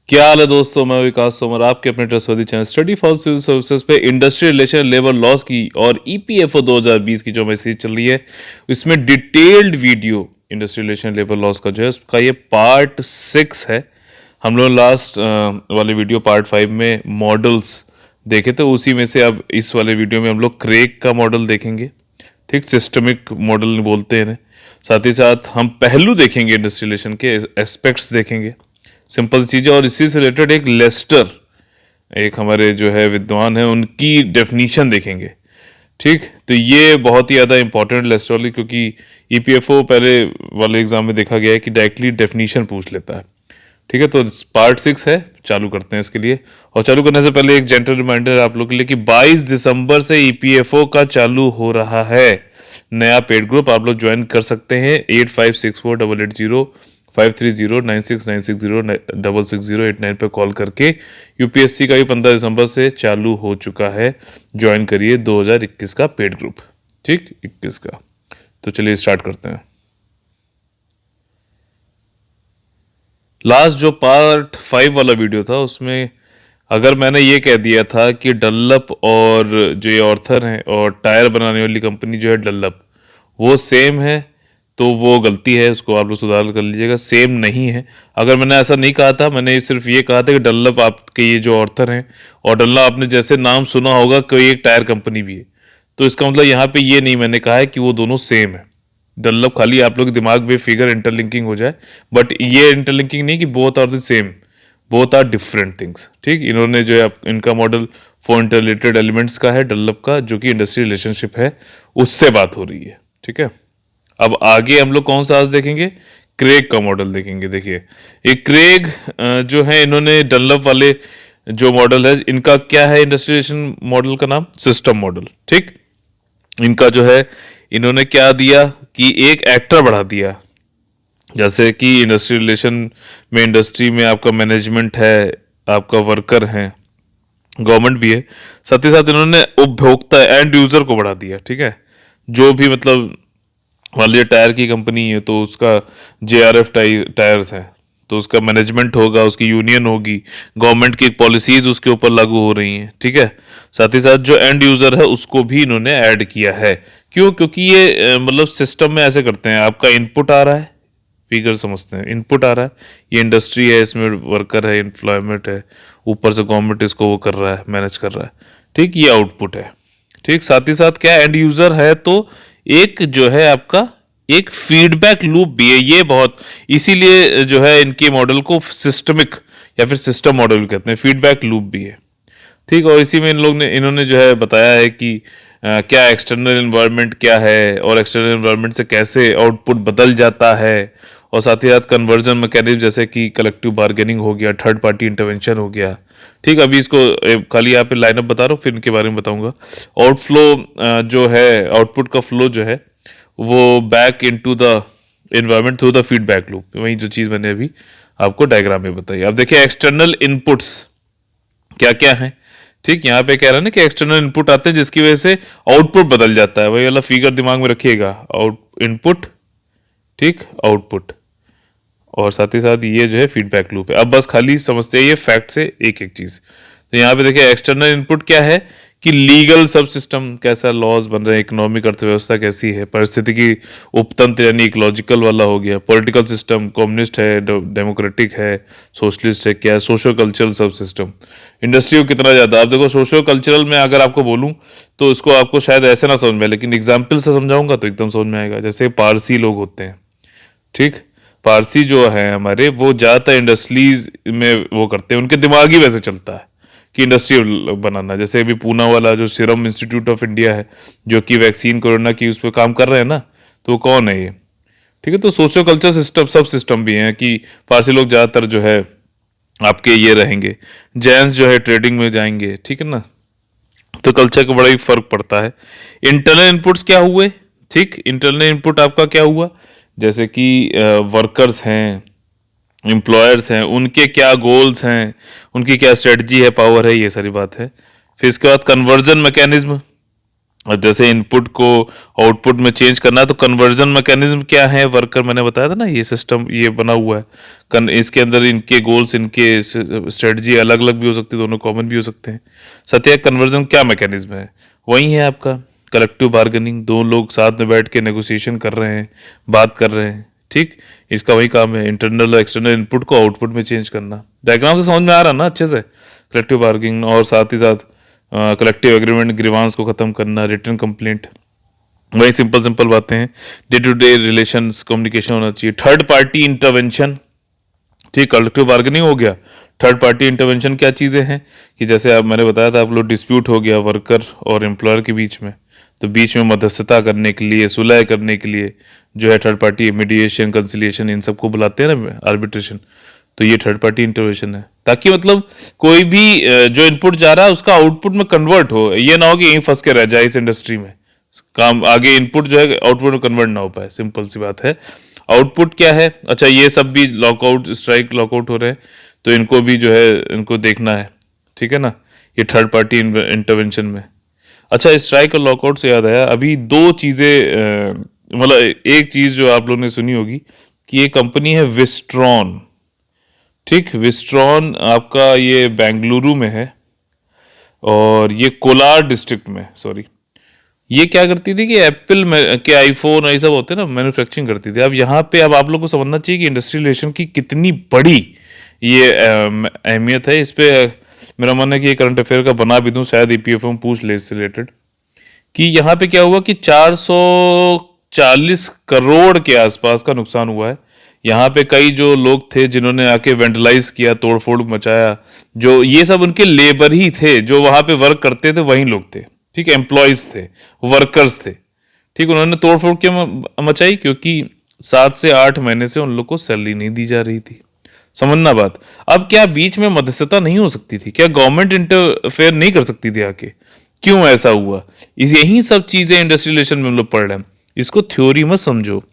क्या हाल है दोस्तों। मैं विकास तोमर आपके अपने trustworthy channel study for civil services पे इंडस्ट्रियल रिलेशन लेबर लॉज की और ईपीएफओ 2020 की जो हमारी सीरीज चल रही है इसमें detailed video industrial relation labour laws का जो है उसका ये पार्ट 6 है। हम लोग लास्ट वाले वीडियो पार्ट 5 में मॉडल्स देखे थे, उसी में से अब इस वाले वीडियो में हम लोग क्रेग का मॉडल देखेंगे। ठीक, सिस्टमिक मॉडल बोलते हैं इन्हें। साथ ही साथ हम पहलू देखेंगे, इंडस्ट्रियल रिलेशन के एस्पेक्ट्स देखेंगे, सिंपल चीज़ें। और इसी से रिलेटेड एक लेस्टर, एक हमारे जो है विद्वान है, उनकी डेफिनीशन देखेंगे। ठीक, तो ये बहुत ही ज़्यादा इंपॉर्टेंट लेस्टर वाली, क्योंकि ईपीएफओ पहले वाले एग्जाम में देखा गया है कि डायरेक्टली डेफिनीशन पूछ लेता है। ठीक है, तो पार्ट 6 है, चालू करते हैं इसके लिए। और चालू करने से पहले एक जेंटल रिमाइंडर आप लोग के लिए कि 22 दिसंबर से ईपीएफओ का चालू हो रहा है नया पेड ग्रुप। आप लोग ज्वाइन कर सकते हैं 8564880530969606066089 पे कॉल करके। यूपीएससी का भी 15 दिसंबर से चालू हो चुका है, ज्वाइन करिए 2021 का पेड ग्रुप। ठीक, 21 का। तो चलिए स्टार्ट करते हैं। लास्ट जो पार्ट 5 वाला वीडियो था उसमें अगर मैंने ये कह दिया था कि डल्लप और जो ये ऑर्थर हैं और टायर बनाने वाली कंपनी जो है डल्लप वो सेम है, तो वो गलती है, उसको आप लोग सुधार कर लीजिएगा। सेम नहीं है। अगर मैंने ऐसा नहीं कहा था, मैंने सिर्फ ये कहा था कि डल्लप आपके ये जो ऑर्थर हैं और डल्लप आपने जैसे नाम सुना होगा कोई एक टायर कंपनी भी है, तो इसका मतलब यहाँ पे ये नहीं मैंने कहा है कि वो दोनों सेम है। डल्लप खाली आप लोग के दिमाग में फिगर इंटरलिंकिंग हो जाए, बट ये इंटरलिंकिंग नहीं कि both are the same, both are different things. ठीक, इन्होंने जो है इनका मॉडल फॉर इंटररिलेटेड एलिमेंट्स का है डल्लप का, जो कि इंडस्ट्री रिलेशनशिप है, उससे बात हो रही है। ठीक है, अब आगे हम लोग कौन सा आज देखेंगे? क्रेग का मॉडल देखेंगे। देखिए, ये क्रेग जो है, इन्होंने डल्लप वाले जो मॉडल है इनका क्या है? इंडस्ट्री रिलेशन मॉडल का नाम सिस्टम मॉडल। ठीक, इनका जो है इन्होंने क्या दिया कि एक एक्टर बढ़ा दिया। जैसे कि इंडस्ट्रियल रिलेशन में, इंडस्ट्री में आपका मैनेजमेंट है, आपका वर्कर है, गवर्नमेंट भी है, साथ ही साथ इन्होंने उपभोक्ता एंड यूजर को बढ़ा दिया। ठीक है, जो भी मतलब मान लीजिए टायर की कंपनी है तो उसका जेआरएफ टायर्स है, तो उसका मैनेजमेंट होगा, उसकी यूनियन होगी, गवर्नमेंट की पॉलिसीज उसके ऊपर लागू हो रही हैं। ठीक है, साथ ही साथ जो एंड यूजर है उसको भी इन्होंने ऐड किया है। क्यों? क्योंकि ये मतलब सिस्टम में ऐसे करते हैं, आपका इनपुट आ रहा है, फिगर समझते हैं, इनपुट आ रहा है, ये इंडस्ट्री है, इसमें वर्कर है, एम्प्लॉयमेंट है, ऊपर से गवर्नमेंट इसको वो कर रहा है, मैनेज कर रहा है। ठीक, ये आउटपुट है। ठीक, साथ ही साथ क्या एंड यूजर है, तो एक जो है आपका एक फीडबैक लूप भी है। ये बहुत, इसीलिए जो है इनके मॉडल को सिस्टमिक या फिर सिस्टम मॉडल कहते हैं, फीडबैक लूप भी है। ठीक, और इसी में इन्होंने जो है बताया है कि क्या एक्सटर्नल एनवायरनमेंट क्या है और एक्सटर्नल एनवायरनमेंट से कैसे आउटपुट बदल जाता है, और साथ ही साथ कन्वर्जन मैकेनिज्म जैसे कि कलेक्टिव बार्गेनिंग हो गया, थर्ड पार्टी इंटरवेंशन हो गया। ठीक, अभी इसको खाली यहाँ पे लाइनअप बता रहा हूँ, फिर इनके बारे में बताऊंगा। आउटफ्लो जो है, आउटपुट का फ्लो जो है वो back into the environment through the feedback loop, वही जो चीज़ मैंने अभी आपको डायग्राम में बताई। अब देखिए एक्सटर्नल इनपुट्स क्या क्या है। ठीक, यहाँ पे कह रहा है ना कि एक्सटर्नल इनपुट आते हैं जिसकी वजह से आउटपुट बदल जाता है, वही वाला फिगर दिमाग में रखिएगा, आउट इनपुट, ठीक, आउटपुट, और साथ ही साथ ये जो है फीडबैक लूप है। अब बस खाली समझते हैं ये फैक्ट से एक एक चीज। तो यहाँ पे देखिए एक्सटर्नल इनपुट क्या है कि लीगल सब सिस्टम कैसा, लॉज बन रहे हैं, इकोनॉमिक अर्थव्यवस्था कैसी है, परिस्थितिकी उपतंत्र यानी इकोलॉजिकल वाला हो गया, पॉलिटिकल सिस्टम कम्युनिस्ट है, डेमोक्रेटिक है, सोशलिस्ट है, क्या है, सोशो कल्चरल सब सिस्टम। इंडस्ट्री को कितना ज़्यादा, आप देखो सोशो कल्चरल में अगर आपको बोलूँ तो इसको आपको शायद ऐसे ना समझ में आए, लेकिन एग्जाम्पल से समझाऊंगा तो एकदम समझ में आएगा। जैसे पारसी लोग होते हैं, ठीक, पारसी जो है हमारे, वो ज़्यादातर इंडस्ट्रीज में वो करते हैं, उनके दिमाग ही वैसे चलता है कि इंडस्ट्री बनाना। जैसे अभी पूना वाला जो सीरम इंस्टीट्यूट ऑफ इंडिया है, जो कि वैक्सीन कोरोना की उस पर काम कर रहे हैं ना, तो वो कौन है ये? ठीक है, तो सोशो कल्चर सिस्टम सब सिस्टम भी हैं कि पारसी लोग ज़्यादातर जो है आपके ये रहेंगे, जैंस जो है ट्रेडिंग में जाएंगे। ठीक है ना, तो कल्चर का बड़ा ही फर्क पड़ता है। इंटरनल इनपुट्स क्या हुए? ठीक, इंटरनल इनपुट आपका क्या हुआ, जैसे कि वर्कर्स हैं, एम्प्लॉयर्स हैं, उनके क्या गोल्स हैं, उनकी क्या स्ट्रेटजी है, पावर है, ये सारी बात है। फिर इसके बाद कन्वर्जन मैकेनिज्म, और जैसे इनपुट को आउटपुट में चेंज करना है तो कन्वर्जन मैकेनिज्म क्या है, वर्कर मैंने बताया था ना, ये सिस्टम ये बना हुआ है। इसके अंदर इनके गोल्स, इनके स्ट्रेटजी अलग अलग भी हो सकती है, दोनों कॉमन भी हो सकते हैं। सत्या, कन्वर्जन क्या मैकेनिज्म है? वही है आपका कलेक्टिव बार्गेनिंग, दो लोग साथ में बैठ के नेगोशिएशन कर रहे हैं, बात कर रहे हैं। ठीक, इसका वही काम है, इंटरनल और एक्सटर्नल इनपुट को आउटपुट में चेंज करना। डायग्राम से समझ में आ रहा ना अच्छे से? कलेक्टिव बार्गेनिंग और साथ ही साथ कलेक्टिव एग्रीमेंट, ग्रीवांस को खत्म करना, रिटर्न कंप्लेंट, वही सिंपल सिंपल बातें हैं। Day to day relations, communication होना चाहिए। थर्ड पार्टी इंटरवेंशन, ठीक, कलेक्टिव बार्गेनिंग हो गया। थर्ड पार्टी इंटरवेंशन क्या चीज़ें हैं कि जैसे आप मैंने बताया था, आप लोग डिस्प्यूट हो गया वर्कर और एम्प्लॉयर के बीच में, तो बीच में मध्यस्थता करने के लिए, सुलह करने के लिए जो है थर्ड पार्टी, मीडिएशन, कंसिलिएशन, इन सबको बुलाते हैं ना, आर्बिट्रेशन। तो ये थर्ड पार्टी इंटरवेंशन है, ताकि मतलब कोई भी जो इनपुट जा रहा है उसका आउटपुट में कन्वर्ट हो। ये ना हो कि यहीं फंस के रह जाए इस इंडस्ट्री में, काम आगे इनपुट जो है आउटपुट में कन्वर्ट ना हो पाए। सिंपल सी बात है। आउटपुट क्या है? अच्छा, ये सब भी लॉकआउट, स्ट्राइक, लॉकआउट हो रहे हैं, तो इनको भी जो है इनको देखना है, ठीक है ना, ये थर्ड पार्टी इंटरवेंशन में। अच्छा, स्ट्राइक और लॉकआउट से याद आया, अभी दो चीज़ें, मतलब एक चीज़ जो आप लोगों ने सुनी होगी कि ये कंपनी है विस्ट्रॉन। ठीक, विस्ट्रॉन आपका ये बेंगलुरु में है और ये कोलार डिस्ट्रिक्ट में, सॉरी। ये क्या करती थी कि एप्पल में के आईफोन ये सब होते हैं ना, मैन्युफैक्चरिंग करती थी। अब यहाँ पे अब आप लोग को समझना चाहिए कि इंडस्ट्रियल रिलेशन की कितनी बड़ी ये अहमियत है। इस पे मेरा मन है कि ये करंट अफेयर का बना भी दूं, शायद ईपीएफ में पूछ ले इससे रिलेटेड, कि यहाँ पे क्या हुआ कि 440 करोड़ के आसपास का नुकसान हुआ है। यहाँ पे कई जो लोग थे जिन्होंने आके वेंडलाइज किया, तोड़फोड़ मचाया, जो ये सब उनके लेबर ही थे, जो वहां पे वर्क करते थे वही लोग थे। ठीक, एम्प्लॉयज थे, वर्कर्स थे। ठीक, उन्होंने तोड़फोड़ क्यों मचाई? क्योंकि 7 से 8 महीने से उन लोग को सैलरी नहीं दी जा रही थी। समझना बात। अब क्या बीच में मध्यस्थता नहीं हो सकती थी? क्या गवर्नमेंट इंटरफेयर नहीं कर सकती थी आके? क्यों ऐसा हुआ? इस यही सब चीजें इंडस्ट्रियल रिलेशन में हम लोग पढ़ रहे हैं। इसको थ्योरी मत समझो,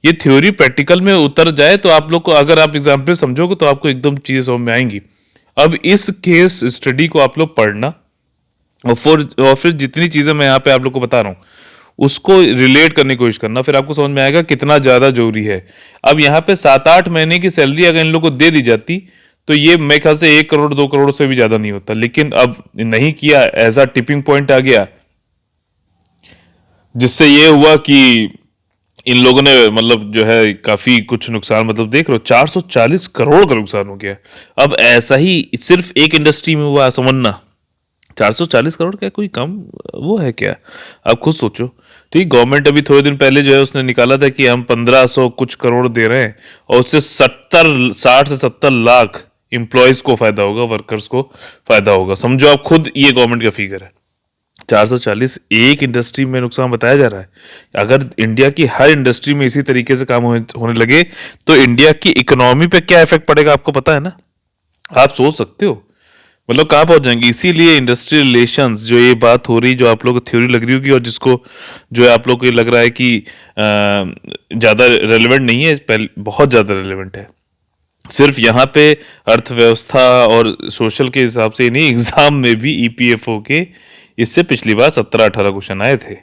ये थ्योरी प्रैक्टिकल में उतर जाए तो आप लोग को, अगर आप एग्जाम्पल समझोगे तो आपको एकदम चीजें समझ में आएंगी। अब इस केस स्टडी को आप लोग पढ़ना और फिर जितनी चीजें मैं यहाँ पे आप लोग को बता रहा हूँ उसको रिलेट करने की कोशिश करना, फिर आपको समझ में आएगा कितना ज्यादा जरूरी है। अब यहाँ पे 7-8 महीने की सैलरी अगर इन लोग को दे दी जाती तो ये मेरे ख्याल से 1 करोड़ 2 करोड़ से भी ज्यादा नहीं होता, लेकिन अब नहीं किया, एज अ टिपिंग पॉइंट आ गया, जिससे ये हुआ कि इन लोगों ने मतलब जो है काफी कुछ नुकसान, मतलब देख रहे हो 440 करोड़ का नुकसान हो गया। अब ऐसा ही सिर्फ एक इंडस्ट्री में हुआ, समझना। 440 करोड़ क्या कोई कम वो है क्या? आप खुद सोचो। ठीक, गवर्नमेंट अभी थोड़े दिन पहले जो है उसने निकाला था कि हम 1500 कुछ करोड़ दे रहे हैं और उससे 60 से 70 लाख इंप्लॉयज को फायदा होगा, वर्कर्स को फायदा होगा। समझो आप खुद, ये गवर्नमेंट का फिगर है। 440 एक इंडस्ट्री में नुकसान बताया जा रहा है। अगर इंडिया की हर इंडस्ट्री में इसी तरीके से काम होने लगे तो इंडिया की इकोनॉमी पे क्या इफेक्ट पड़ेगा आपको पता है ना? आप सोच सकते हो मतलब कहाँ पहुंच जाएंगे। इसीलिए इंडस्ट्रियल रिलेशंस जो ये बात हो रही, जो आप लोग को थ्योरी लग रही होगी और जिसको जो है आप लोग को ये लग रहा है कि ज़्यादा रेलेवेंट नहीं है, पहले बहुत ज़्यादा रेलेवेंट है। सिर्फ यहाँ पे अर्थव्यवस्था और सोशल के हिसाब से ही नहीं, एग्जाम में भी ईपीएफओ के इससे पिछली बार 17-18 क्वेश्चन आए थे।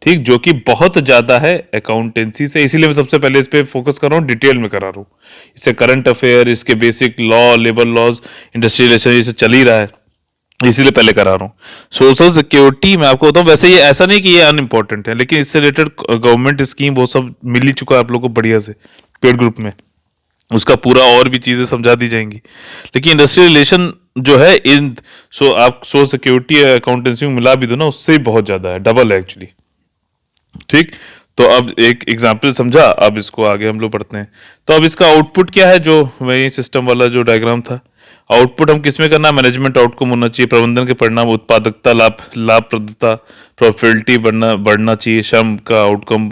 ठीक, जो कि बहुत ज्यादा है अकाउंटेंसी से, इसीलिए मैं सबसे पहले इस पे फोकस कर रहा हूँ, डिटेल में करा रहा हूँ। इससे करंट अफेयर, इसके basic law, labour laws, industrial relation, ये सब चल ही रहा है, इसीलिए पहले करा रहा हूँ। सोशल सिक्योरिटी मैं आपको बताऊँ, वैसे ये ऐसा नहीं कि ये अनइम्पोर्टेंट है, लेकिन इससे रिलेटेड गवर्नमेंट स्कीम वो सब मिल ही चुका है आप लोग को बढ़िया से पेड ग्रुप में, उसका पूरा और भी चीजें समझा दी जाएंगी। लेकिन इंडस्ट्रियल रिलेशन जो है इन आप सोशल सिक्योरिटी अकाउंटेंसी में मिला भी दो ना, उससे ही बहुत ज्यादा है, डबल है एक्चुअली। ठीक, तो अब एक एग्जाम्पल समझा, अब इसको आगे हम लोग पढ़ते हैं। तो अब इसका आउटपुट क्या है, जो वही सिस्टम वाला जो डायग्राम था, आउटपुट हम किस में करना है? मैनेजमेंट आउटकम होना चाहिए, प्रबंधन के परिणाम, उत्पादकता, लाभप्रदता, प्रॉफिटेबिलिटी बढ़ना चाहिए, श्रम का आउटकम,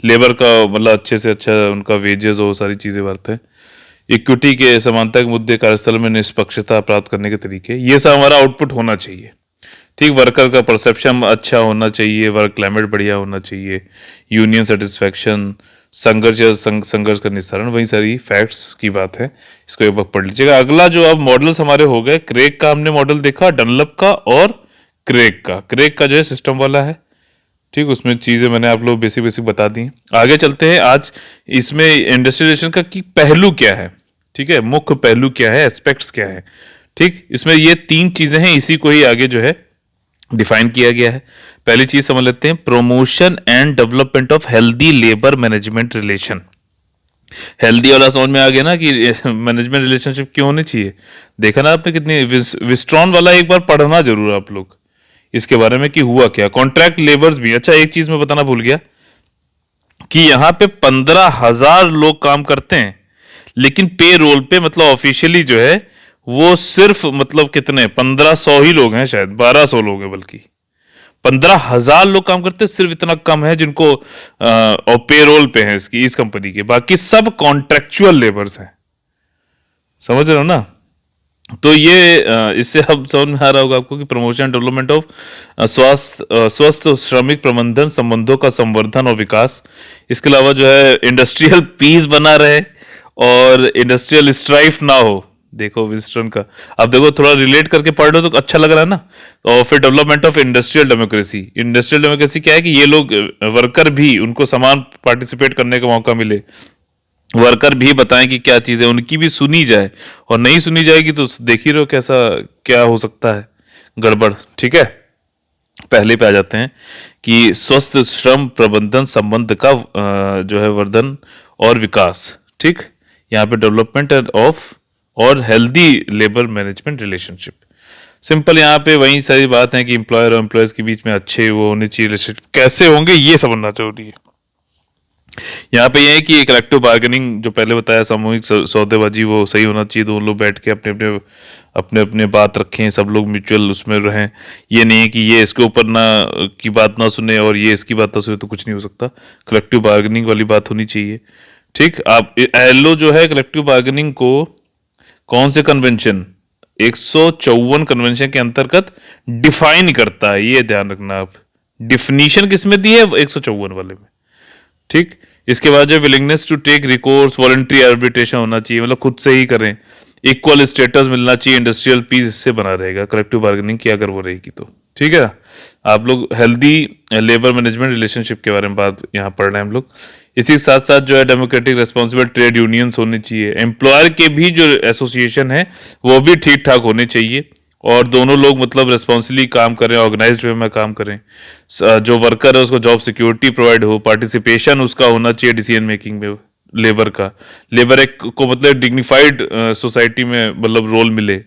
लेबर का मतलब अच्छे से अच्छा उनका वेजेस, वो सारी चीजें बढ़ते हैं, इक्विटी के समानता के मुद्दे, कार्यस्थल में निष्पक्षता प्राप्त करने के तरीके, ये सब हमारा आउटपुट होना चाहिए। ठीक, वर्कर का परसेप्शन अच्छा होना चाहिए, वर्क क्लाइमेट बढ़िया होना चाहिए, यूनियन सेटिस्फैक्शन, संघर्ष का निस्तारण, वही सारी फैक्ट्स की बात है। इसको एक बार पढ़ लीजिएगा। अगला जो अब मॉडल्स हमारे हो गए, क्रेग का हमने मॉडल देखा, डनलप का और क्रेग का। क्रेग का जो है सिस्टम वाला है, ठीक, उसमें चीज़ें मैंने आप लोग बेसिक बेसिक बता दी। आगे चलते हैं, आज इसमें इंडस्ट्रियलाइजेशन का की पहलू क्या है, ठीक है, मुख्य पहलू क्या है, एस्पेक्ट्स क्या है। ठीक, इसमें ये 3 चीज़ें हैं, इसी को ही आगे जो है डिफाइन किया गया है। पहली चीज समझ लेते हैं, promotion and development of healthy labour management relation. Healthy वाला समझ में आ गया ना कि मैनेजमेंट रिलेशनशिप क्यों होनी चाहिए। देखा ना आपने कितनी, विस्ट्रॉन वाला एक बार पढ़ना जरूर आप लोग इसके बारे में कि हुआ क्या। कॉन्ट्रैक्ट लेबर्स भी, अच्छा एक चीज मैं बताना भूल गया कि यहां पे 15,000 लोग काम करते हैं, लेकिन पे रोल पे मतलब ऑफिशियली जो है वो सिर्फ मतलब कितने 1500 ही लोग हैं, शायद 1200 लोग हैं, बल्कि 15,000 लोग काम करते हैं, सिर्फ इतना कम है जिनको और पेरोल पे है इसकी, इस कंपनी के, बाकी सब कॉन्ट्रेक्चुअल लेबर्स हैं। समझ रहे हो ना। तो ये इससे अब समझ में आ रहा होगा आपको कि प्रमोशन डेवलपमेंट ऑफ स्वस्थ श्रमिक प्रबंधन संबंधों का संवर्धन और विकास। इसके अलावा जो है इंडस्ट्रियल पीस बना रहे और इंडस्ट्रियल स्ट्राइफ ना हो। देखो विस्टर्न का, अब देखो थोड़ा रिलेट करके पढ़ लो तो अच्छा लग रहा है ना। और फिर development of industrial democracy. Industrial democracy क्या है कि ये लोग वर्कर भी, उनको समान पार्टिसिपेट करने का मौका मिले, वर्कर भी बताएं कि क्या चीजें उनकी भी सुनी जाए, और नहीं सुनी जाएगी तो देख ही रहो कैसा क्या हो सकता है गड़बड़। ठीक है, पहले पे आ जाते हैं कि स्वस्थ श्रम प्रबंधन संबंध का जो है वर्धन और विकास। ठीक, यहाँ पे डेवलपमेंट ऑफ और healthy labour management relationship. Simple यहाँ पे वही सारी बात है कि एम्प्लॉयर और एम्प्लॉयज के बीच में अच्छे वो होने चाहिए रिलेशनशिप, कैसे होंगे ये समझना जरूरी है। यहाँ पे ये है कि कलेक्टिव बार्गेनिंग जो पहले बताया, सामूहिक सौदेबाजी, वो सही होना चाहिए। दोनों लोग बैठ के अपने अपने अपने अपने बात रखें, सब लोग म्यूचुअल उसमें रहें। ये नहीं है कि ये इसके ऊपर ना की बात ना सुने और ये इसकी बात ना सुने, तो कुछ नहीं हो सकता। कलेक्टिव बार्गेनिंग वाली बात होनी चाहिए। ठीक, आप एलो जो है कलेक्टिव बार्गेनिंग को कौन से कन्वेंशन, 154 कन्वेंशन के अंतर्गत डिफाइन करता है, ये ध्यान रखना आप। डिफिनीशन किसमें दी है, 154 वाले में। ठीक, इसके बाद जो willingness to take recourse, voluntary arbitration होना चाहिए, मतलब खुद से ही करें। इक्वल स्टेटस मिलना चाहिए, इंडस्ट्रियल पीस इससे बना रहेगा कलेक्टिव बार्गेनिंग की अगर वो रहेगी तो। ठीक है, आप लोग हेल्दी लेबर मैनेजमेंट रिलेशनशिप के बारे में बात यहाँ पढ़ रहे हैं हम लोग। इसी के साथ साथ जो है डेमोक्रेटिक रिस्पॉन्सिबल ट्रेड यूनियंस होने चाहिए, एम्प्लॉयर के भी जो एसोसिएशन है वो भी ठीक ठाक होने चाहिए, और दोनों लोग मतलब रिस्पॉन्सिबली काम करें, ऑर्गेनाइज्ड वे में काम करें। जो वर्कर है उसको जॉब सिक्योरिटी प्रोवाइड हो, पार्टिसिपेशन उसका होना चाहिए डिसीजन मेकिंग में लेबर का। लेबर एक को मतलब डिग्निफाइड सोसाइटी में मतलब रोल मिले।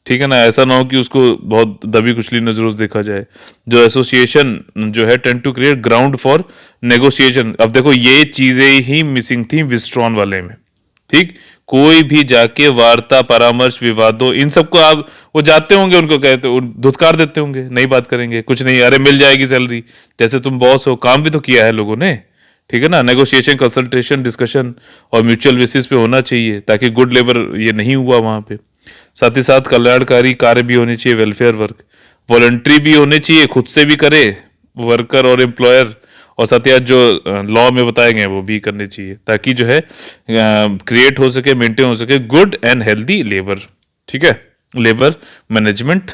ठीक है ना, ऐसा ना हो कि उसको बहुत दबी कुचली नजरों से देखा जाए। जो एसोसिएशन जो है tend to create ground for negotiation. अब देखो ये चीजें ही मिसिंग थी विस्ट्रॉन वाले में। ठीक, कोई भी जाके वार्ता, परामर्श, विवादों, इन सबको आप, वो जाते होंगे उनको कहते धुतकार देते होंगे, नहीं बात करेंगे, कुछ नहीं, अरे मिल जाएगी सैलरी, जैसे तुम बॉस हो, काम भी तो किया है लोगों ने। ठीक है ना, नेगोशिएशन, कंसल्टेशन, डिस्कशन और म्यूचुअल बेसिस पे होना चाहिए, ताकि गुड लेबर ये नहीं हुआ वहां पे। साथ ही साथ कल्याणकारी कार्य भी होने चाहिए, वेलफेयर वर्क, वॉलंटरी भी होने चाहिए, खुद से भी करे वर्कर और एम्प्लॉयर, और साथ ही जो लॉ में बताए गए वो भी करने चाहिए, ताकि जो है क्रिएट हो सके, मेंटेन हो सके गुड एंड हेल्दी लेबर। ठीक है, लेबर मैनेजमेंट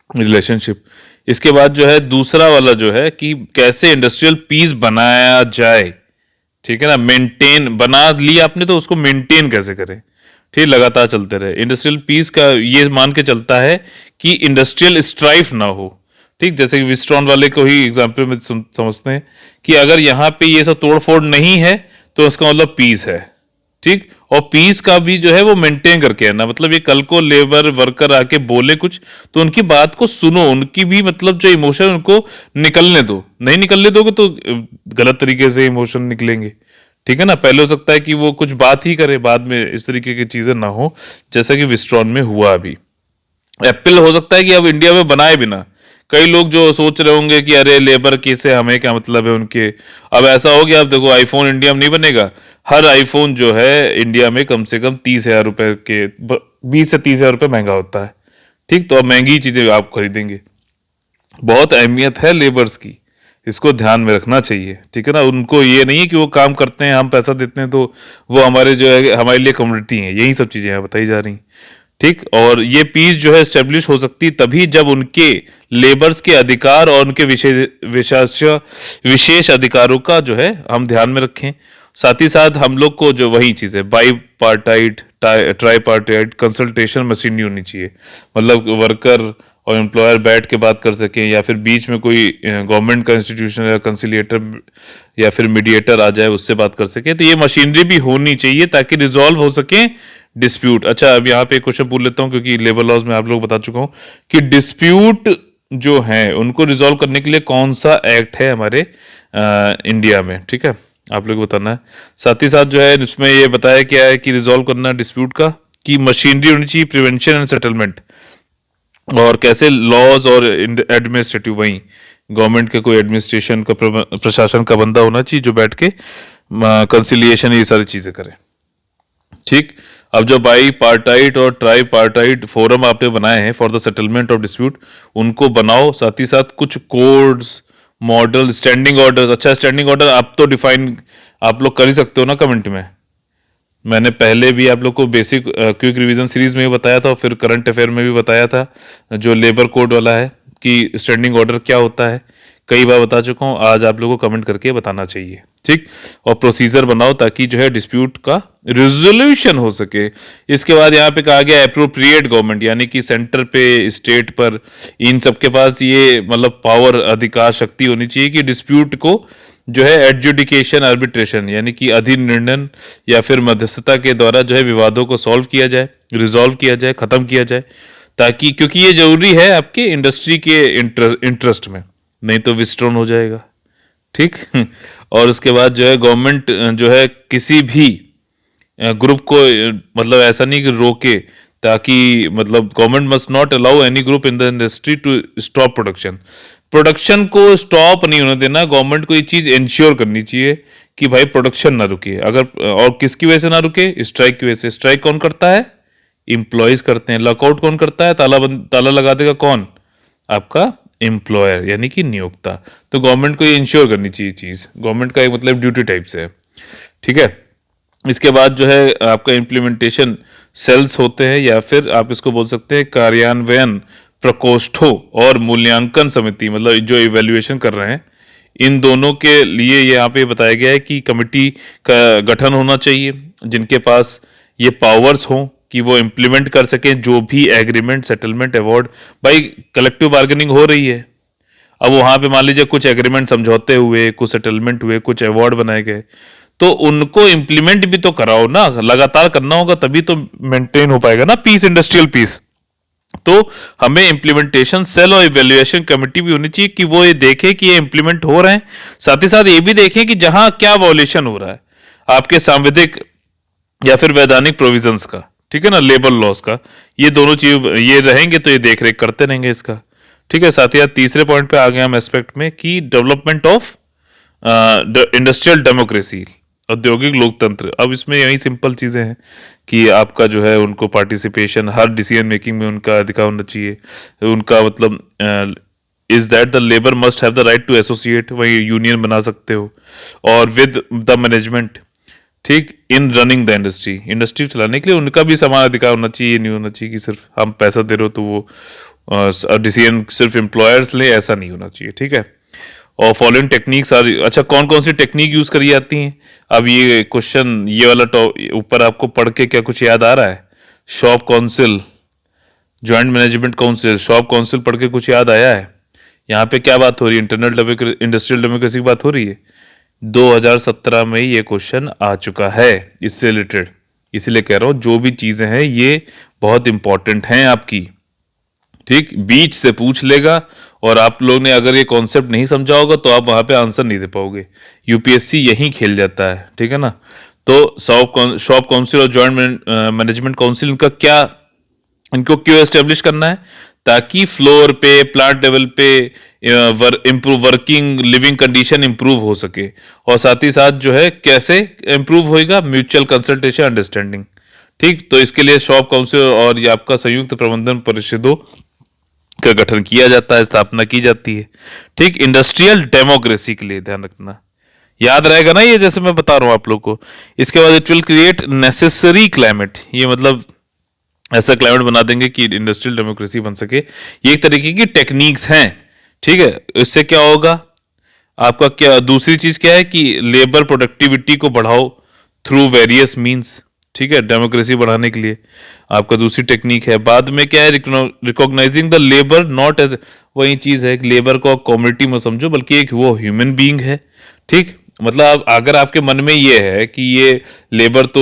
रिलेशनशिप। इसके बाद जो है दूसरा वाला जो है कि कैसे इंडस्ट्रियल पीस बनाया जाए। ठीक है ना, मेंटेन बना लिया आपने तो उसको मेंटेन कैसे करें। ठीक, लगातार चलते रहे। इंडस्ट्रियल पीस का ये मान के चलता है कि इंडस्ट्रियल स्ट्राइफ ना हो। ठीक, जैसे कि विस्ट्रॉन वाले को ही एग्जाम्पल में समझते हैं कि अगर यहाँ पे ये सब तोड़फोड़ नहीं है तो उसका मतलब पीस है। ठीक, और पीस का भी जो है वो मेंटेन करके है ना, मतलब ये कल को लेबर वर्कर आके बोले कुछ तो उनकी बात को सुनो, उनकी भी मतलब जो इमोशन उनको निकलने दो। नहीं निकलने दोगे तो गलत तरीके से इमोशन निकलेंगे। ठीक है ना, पहले हो सकता है कि वो कुछ बात ही करे, बाद में इस तरीके की चीजें ना हो जैसा कि विस्ट्रॉन में हुआ अभी। एप्पल हो सकता है कि अब इंडिया में बनाए बिना, कई लोग जो सोच रहे होंगे कि अरे लेबर के से हमें क्या मतलब है उनके। अब ऐसा हो गया, अब देखो आईफोन इंडिया में नहीं बनेगा। हर आईफोन जो है इंडिया में कम से कम 30,000 रुपए के, 20 से 30,000 रुपए महंगा होता है। ठीक, तो अब महंगी चीजें आप खरीदेंगे। बहुत अहमियत है लेबर्स की, इसको ध्यान में रखना चाहिए। ठीक है ना, उनको ये नहीं है कि वो काम करते हैं हम पैसा देते हैं तो वो हमारे जो है हमारे लिए कम्युनिटी है, यही सब चीजें बताई जा रही। ठीक, और ये पीस जो है स्टेब्लिश हो सकती तभी जब उनके लेबर्स के अधिकार और उनके विशेष अधिकारों का जो है हम ध्यान में रखें। साथ ही साथ हम लोग को जो वही चीज़ है by partite try partite consultation machinery होनी चाहिए, मतलब वर्कर और एम्प्लॉयर बैठ के बात कर सकें, या फिर बीच में कोई गवर्नमेंट का इंस्टीट्यूशन या कंसिलिएटर या फिर मीडिएटर आ जाए उससे बात कर सके। तो ये मशीनरी भी होनी चाहिए ताकि रिजॉल्व हो सके डिस्प्यूट। अच्छा, अब यहाँ पे एक क्वेश्चन पूछ लेता हूँ क्योंकि लेबर लॉज में आप लोग बता चुका हूँ कि डिस्प्यूट जो है उनको रिजॉल्व करने के लिए कौन सा एक्ट है हमारे इंडिया में, ठीक है, आप लोग को बताना है। साथ ही साथ जो है इसमें ये बताया क्या है कि रिजॉल्व करना डिस्प्यूट का कि मशीनरी होनी चाहिए प्रिवेंशन एंड सेटलमेंट, और कैसे लॉज और एडमिनिस्ट्रेटिव वही गवर्नमेंट के कोई एडमिनिस्ट्रेशन का प्रशासन का बंदा होना चाहिए जो बैठ के कंसिलिएशन ये सारी चीजें करे। ठीक, अब जो बाई पार्टाइट और ट्राई पार्टाइट फोरम आपने बनाए हैं for the settlement of dispute, उनको बनाओ। साथ ही साथ कुछ कोड्स मॉडल स्टैंडिंग ऑर्डर्स। अच्छा, स्टैंडिंग ऑर्डर आप तो डिफाइन आप लोग कर ही सकते हो ना कमेंट में। मैंने पहले भी आप लोग को बेसिक क्विक रिवीजन सीरीज में भी बताया था और फिर करंट अफेयर में भी बताया था जो लेबर कोड वाला है कि स्टैंडिंग ऑर्डर क्या होता है, कई बार बता चुका हूँ। आज आप लोगों को कमेंट करके बताना चाहिए, ठीक। और प्रोसीजर बनाओ ताकि जो है डिस्प्यूट का रिजोल्यूशन हो सके। इसके बाद यहाँ पे कहा गया अप्रोप्रिएट गवर्नमेंट, यानी कि सेंटर पे स्टेट पर इन सबके पास ये मतलब पावर अधिकार शक्ति होनी चाहिए कि डिस्प्यूट को जो है एडजुडिकेशन आर्बिट्रेशन यानी कि अधिनिर्णय या फिर मध्यस्थता के द्वारा जो है विवादों को सॉल्व किया जाए, रिजॉल्व किया जाए, खत्म किया जाए, ताकि क्योंकि ये जरूरी है आपके इंडस्ट्री के इंटरेस्ट में, नहीं तो विस्ट्रॉन हो जाएगा, ठीक। और उसके बाद जो है गवर्नमेंट जो है किसी भी ग्रुप को मतलब ऐसा नहीं कि रोके, ताकि मतलब government must not allow any group in the industry to stop production को स्टॉप नहीं होने देना। गवर्नमेंट को ये चीज इंश्योर करनी चाहिए कि भाई प्रोडक्शन ना रुके। अगर और किसकी वजह से ना रुके? स्ट्राइक की वजह से। स्ट्राइक कौन करता है? इंप्लॉयज करते हैं। लॉकआउट कौन करता है? ताला लगा देगा कौन? आपका एम्प्लॉयर यानी कि नियोक्ता। तो गवर्नमेंट को ये इंश्योर करनी चाहिए चीज, गवर्नमेंट का एक मतलब ड्यूटी टाइप से है, ठीक है। इसके बाद जो है आपका इम्प्लीमेंटेशन सेल्स होते हैं या फिर आप इसको बोल सकते हैं कार्यान्वयन प्रकोष्ठों और मूल्यांकन समिति, मतलब जो इवैल्यूएशन कर रहे हैं, इन दोनों के लिए यहाँ पे बताया गया है कि कमिटी का गठन होना चाहिए जिनके पास ये पावर्स हों कि वो इम्प्लीमेंट कर सकें जो भी एग्रीमेंट, सेटलमेंट, अवार्ड। भाई कलेक्टिव बार्गेनिंग हो रही है, अब वहां पे मान लीजिए कुछ एग्रीमेंट समझौते हुए, कुछ सेटलमेंट हुए, कुछ अवार्ड बनाए गए, तो उनको इम्प्लीमेंट भी तो कराओ ना, लगातार करना होगा तभी तो मेंटेन हो पाएगा ना पीस, इंडस्ट्रियल पीस। तो हमें इम्प्लीमेंटेशन सेल और इवैल्यूएशन कमेटी भी होनी चाहिए कि वो ये देखे कि ये इम्प्लीमेंट हो रहे हैं, साथ ही साथ ये भी देखें कि जहां क्या वॉल्यूशन हो रहा है आपके सांविधिक या फिर वैधानिक प्रोविजंस का, ठीक है ना, लेबर लॉस का, ये दोनों चीज ये रहेंगे तो ये देख रेख करते रहेंगे इसका, ठीक है। साथ ही साथ तीसरे पॉइंट पे आ गए हम एस्पेक्ट में कि डेवलपमेंट ऑफ इंडस्ट्रियल डेमोक्रेसी, औद्योगिक लोकतंत्र। अब इसमें यही सिंपल चीजें हैं कि आपका जो है उनको पार्टिसिपेशन, हर डिसीजन मेकिंग में उनका अधिकार होना चाहिए, उनका मतलब is that the labour must have the right to associate, वही यूनियन बना सकते हो, और विद द मैनेजमेंट, ठीक, इन रनिंग द इंडस्ट्री चलाने के लिए उनका भी समान अधिकार होना चाहिए। नहीं होना चाहिए कि सिर्फ हम पैसा दे रहे हो तो वो डिसीजन सिर्फ एम्प्लॉयर्स ले, ऐसा नहीं होना चाहिए, ठीक है। और फॉलोइंग टेक्निक्स आर, अच्छा कौन कौन सी टेक्निक यूज करी जाती हैं? अब ये क्वेश्चन ये वाला ऊपर आपको पढ़ के क्या कुछ याद आ रहा है? Shop council, joint management council, shop council पढ़ के कुछ याद आया है? यहाँ पे क्या बात हो रही है? इंडस्ट्रियल डेमोक्रेसी की बात हो रही है। 2017 में ये क्वेश्चन आ चुका है इससे रिलेटेड, इसीलिए कह रहा हूं जो भी चीजें हैं ये बहुत इंपॉर्टेंट हैं आपकी, ठीक। बीच से पूछ लेगा और आप लोग ने अगर ये कॉन्सेप्ट नहीं समझा होगा तो आप वहां पे आंसर नहीं दे पाओगे। यूपीएससी यही खेल जाता है, ठीक है ना। तो शॉप काउंसिल और जॉइंट मैनेजमेंट काउंसिल इनका क्या, इनको क्यों एस्टेब्लिश करना है? ताकि फ्लोर पे, प्लांट लेवल पे improve, working living condition improve हो सके। और साथ ही साथ जो है कैसे इंप्रूव होएगा? म्यूचुअल कंसल्टेशन, अंडरस्टैंडिंग, ठीक। तो इसके लिए शॉप काउंसिल और ये आपका संयुक्त प्रबंधन परिषदों का गठन किया जाता है, स्थापना की जाती है, ठीक। इंडस्ट्रियल डेमोक्रेसी के लिए ध्यान रखना, याद रहेगा ना ये, जैसे मैं बता रहा हूं आप लोग को। इसके बाद it will create necessary climate, ये मतलब ऐसा क्लाइमेट बना देंगे कि इंडस्ट्रियल डेमोक्रेसी बन सके। ये एक तरीके की टेक्निक्स हैं, ठीक है। इससे क्या होगा, आपका क्या दूसरी चीज क्या है कि लेबर प्रोडक्टिविटी को बढ़ाओ थ्रू वेरियस मींस, ठीक है, डेमोक्रेसी बढ़ाने के लिए आपका दूसरी टेक्निक है। बाद में क्या है, recognising the labour not as, वही चीज है कि लेबर को कम्युनिटी में समझो बल्कि एक वो ह्यूमन बीइंग है, ठीक। मतलब अगर आपके मन में ये है कि ये लेबर तो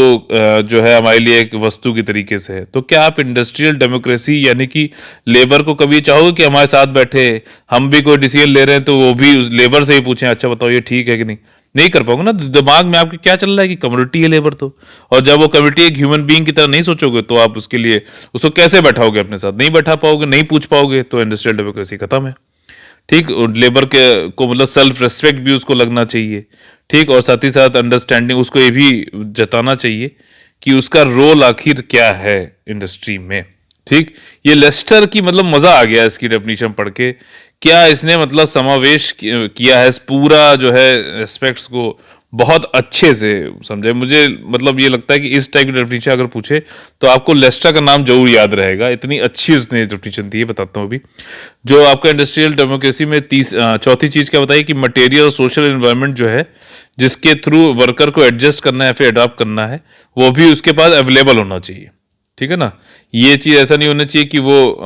जो है हमारे लिए एक वस्तु की तरीके से है, तो क्या आप इंडस्ट्रियल डेमोक्रेसी यानी कि लेबर को कभी चाहोगे कि हमारे साथ बैठे, हम भी कोई डिसीजन ले रहे हैं तो वो भी लेबर से ही पूछें अच्छा बताओ ये ठीक है कि नहीं? नहीं कर पाओगे ना। दिमाग में आपके क्या चल रहा है कि कम्युनिटी है लेबर तो, और जब वो कम्युनिटी एक ह्यूमन बीइंग की तरह नहीं सोचोगे तो आप उसके लिए उसको कैसे बैठाओगे अपने साथ? नहीं बैठा पाओगे, नहीं पूछ पाओगे, तो इंडस्ट्रियल डेमोक्रेसी खत्म है, ठीक। लेबर के को मतलब सेल्फ रेस्पेक्ट भी उसको लगना चाहिए, ठीक। और साथ ही साथ अंडरस्टैंडिंग उसको ये भी जताना चाहिए कि उसका रोल आखिर क्या है इंडस्ट्री में, ठीक। ये लेस्टर की मतलब मजा आ गया इसकी डेफिनेशन पढ़ के, क्या इसने मतलब समावेश किया है इस पूरा जो है एस्पेक्ट्स को बहुत अच्छे से समझे। मुझे मतलब ये लगता है कि इस टाइप की डेफिनेशन अगर पूछे तो आपको लेस्टर का नाम जरूर याद रहेगा, इतनी अच्छी उसने डेफिनेशन दी है। बताता हूँ अभी जो आपका इंडस्ट्रियल डेमोक्रेसी में चौथी चीज क्या बताई कि मटेरियल और सोशल एनवायरनमेंट जो है जिसके थ्रू वर्कर को एडजस्ट करना है फिर अडॉप्ट करना है, वो भी उसके पास अवेलेबल होना चाहिए, ठीक है ना। ये चीज ऐसा नहीं होना चाहिए कि वो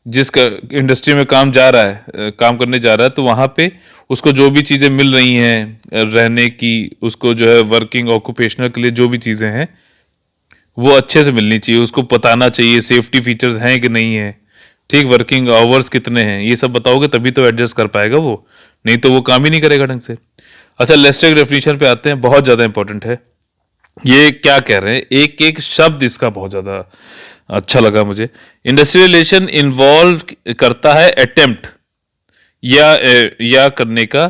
जिस इंडस्ट्री में काम जा रहा है काम करने जा रहा है तो वहां पे उसको जो भी चीजें मिल रही हैं रहने की, उसको जो है वर्किंग ऑक्यूपेशनल के लिए जो भी चीजें हैं वो अच्छे से मिलनी चाहिए, उसको बताना चाहिए सेफ्टी फीचर्स हैं कि नहीं है, ठीक। वर्किंग आवर्स कितने हैं ये सब बताओगे तभी तो एडजस्ट कर पाएगा वो, नहीं तो वो काम ही नहीं करेगा ढंग से। अच्छा, लेस्टर डेफिनेशन पे आते हैं, बहुत ज्यादा इंपॉर्टेंट है। ये क्या कह रहे हैं, एक एक शब्द इसका बहुत ज्यादा अच्छा लगा मुझे। इंडस्ट्रियल रिलेशन इन्वॉल्व करता है अटेम्प्ट या करने का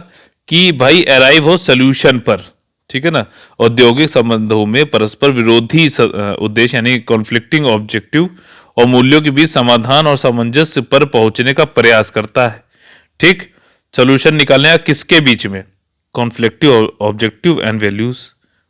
कि भाई अराइव हो सोल्यूशन पर, ठीक है ना। औद्योगिक संबंधों में परस्पर विरोधी उद्देश्य यानी कॉन्फ्लिक्टिंग ऑब्जेक्टिव और मूल्यों के बीच समाधान और सामंजस्य पर पहुंचने का प्रयास करता है, ठीक। सोल्यूशन निकालने का किसके बीच में, कॉन्फ्लिक्टिव ऑब्जेक्टिव एंड वैल्यूज,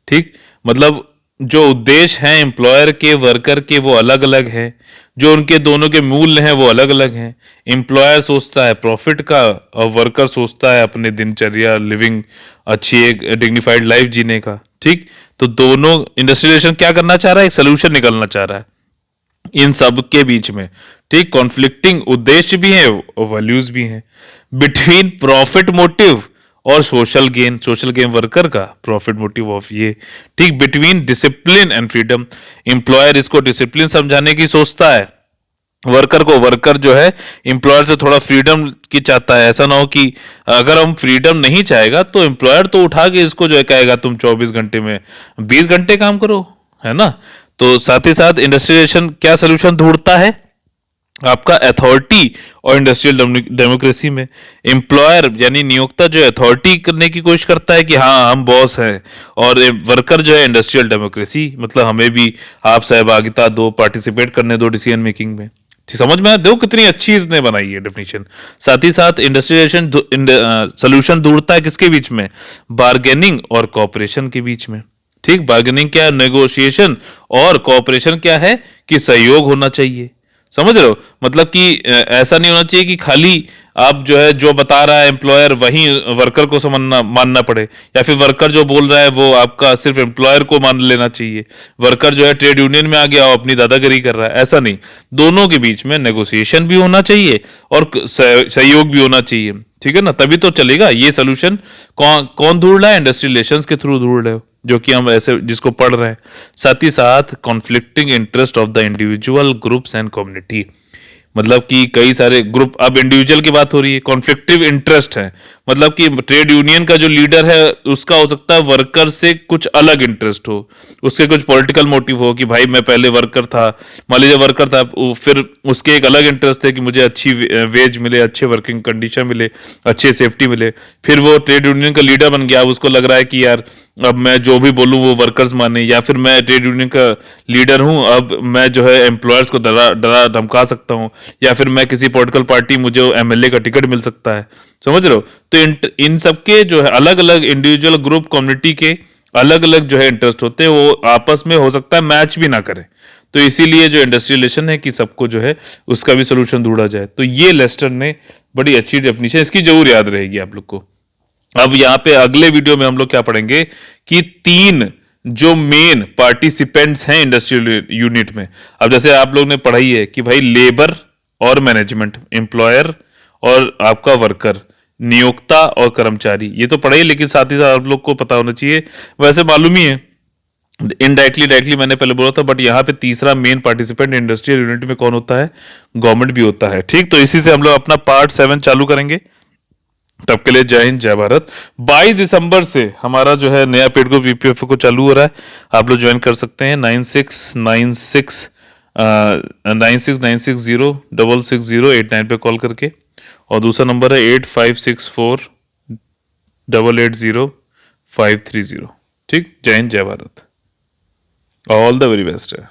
ठीक। मतलब जो उद्देश्य हैं एम्प्लॉयर के वर्कर के वो अलग अलग हैं, जो उनके दोनों के मूल्य हैं वो अलग अलग हैं। एम्प्लॉयर सोचता है प्रॉफिट का और वर्कर सोचता है अपने दिनचर्या लिविंग अच्छी एक डिग्निफाइड लाइफ जीने का, ठीक। तो दोनों इंडस्ट्रियलाइजेशन क्या करना चाह रहा है, एक सोल्यूशन निकालना चाह रहा है इन सब के बीच में, ठीक। कॉन्फ्लिक्टिंग उद्देश्य भी है और वैल्यूज भी हैं। बिटवीन प्रॉफिट मोटिव और सोशल गेन वर्कर का प्रॉफिट मोटिव ऑफ ये, ठीक। Between discipline and freedom, employer इसको डिसिप्लिन समझाने की सोचता है, वर्कर जो है एम्प्लॉयर से थोड़ा फ्रीडम की चाहता है। ऐसा ना हो कि अगर हम फ्रीडम नहीं चाहेगा तो एम्प्लॉयर तो उठा के इसको जो है कहेगा तुम 24 घंटे में 20 घंटे काम करो, है ना। तो साथ ही साथ इंडस्ट्रियलाइजेशन क्या सोल्यूशन ढूंढता है, आपका अथॉरिटी और इंडस्ट्रियल डेमोक्रेसी में एम्प्लॉयर यानी नियोक्ता जो अथॉरिटी करने की कोशिश करता है कि हाँ हम बॉस हैं, और वर्कर जो है इंडस्ट्रियल डेमोक्रेसी मतलब हमें भी आप सहभागिता दो, पार्टिसिपेट करने दो डिसीजन मेकिंग में। समझ में दो कितनी अच्छी इसने बनाई है डेफिनेशन। साथ ही साथ इंडस्ट्रियलाइजेशन सोल्यूशन ढूंढता है किसके बीच में, बार्गेनिंग और कॉपरेशन के बीच में, ठीक। बार्गेनिंग क्या है, नेगोशिएशन, और कॉपरेशन क्या है कि सहयोग होना चाहिए। समझ रहे हो, मतलब कि ऐसा नहीं होना चाहिए कि खाली आप जो है जो बता रहा है एम्प्लॉयर वही वर्कर को समझना मानना पड़े, या फिर वर्कर जो बोल रहा है वो आपका सिर्फ एम्प्लॉयर को मान लेना चाहिए। वर्कर जो है ट्रेड यूनियन में आ गया और अपनी दादागिरी कर रहा है, ऐसा नहीं। दोनों के बीच में नेगोशिएशन भी होना चाहिए और सहयोग भी होना चाहिए, ठीक है ना, तभी तो चलेगा। ये सोल्यूशन कौन ढूंढ रहा है, इंडस्ट्रियल रिलेशंस के थ्रू ढूंढ रहे हो, जो कि हम ऐसे जिसको पढ़ रहे हैं। साथ ही साथ conflicting interest of the individual groups and community, मतलब कि कई सारे ग्रुप, अब इंडिविजुअल की बात हो रही है, कॉन्फ्लिक्टिव इंटरेस्ट है, मतलब कि ट्रेड यूनियन का जो लीडर है उसका हो सकता है वर्कर से कुछ अलग इंटरेस्ट हो, उसके कुछ पॉलिटिकल मोटिव हो कि भाई मैं पहले वर्कर था, मान लीजिए वर्कर था, फिर उसके एक अलग इंटरेस्ट है कि मुझे अच्छी वेज मिले, अच्छे वर्किंग कंडीशन मिले, अच्छे सेफ्टी मिले। फिर वो ट्रेड यूनियन का लीडर बन गया, उसको लग रहा है कि यार अब मैं जो भी बोलूं वो वर्कर्स माने, या फिर मैं ट्रेड यूनियन का लीडर हूं, अब मैं जो है एम्प्लॉयर्स को डरा डरा धमका सकता हूं, या फिर मैं किसी पॉलिटिकल पार्टी मुझे एमएलए का टिकट मिल सकता है। समझ रहे हो, तो इन सबके जो है अलग अलग इंडिविजुअल ग्रुप कम्युनिटी के अलग अलग जो है इंटरेस्ट होते हैं, वो आपस में हो सकता है मैच भी ना करें। तो इसीलिए जो इंडस्ट्रियल रिलेशन है कि सबको जो है उसका भी सोल्यूशन ढूंढा जाए। तो ये लेस्टर ने बड़ी अच्छी डेफिनेशन, इसकी जरूर याद रहेगी आप लोग को। अब यहाँ पे अगले वीडियो में हम लोग क्या पढ़ेंगे कि 3 जो मेन पार्टिसिपेंट्स हैं इंडस्ट्रियल यूनिट में। अब जैसे आप लोग ने पढ़ाई है कि भाई लेबर और मैनेजमेंट, एम्प्लॉयर और आपका वर्कर, नियोक्ता और कर्मचारी, ये तो पढ़ाई, लेकिन साथ ही साथ आप लोग को पता होना चाहिए, वैसे मालूम ही है इनडायरेक्टली डायरेक्टली मैंने पहले बोला था, बट यहाँ पे तीसरा मेन पार्टिसिपेंट इंडस्ट्रियल यूनिट में कौन होता है? गवर्नमेंट भी होता है। ठीक, तो इसी से हम लोग अपना पार्ट 7 चालू करेंगे। तब के लिए जय हिंद जय भारत। 22 दिसंबर से हमारा जो है नया पेड ग्रुप ईपीएफओ को चालू हो रहा है, आप लोग ज्वाइन कर सकते हैं। 96960660 पे कॉल करके, और दूसरा नंबर है 8564880530। ठीक, जय हिंद जय Bharat, all the very best है।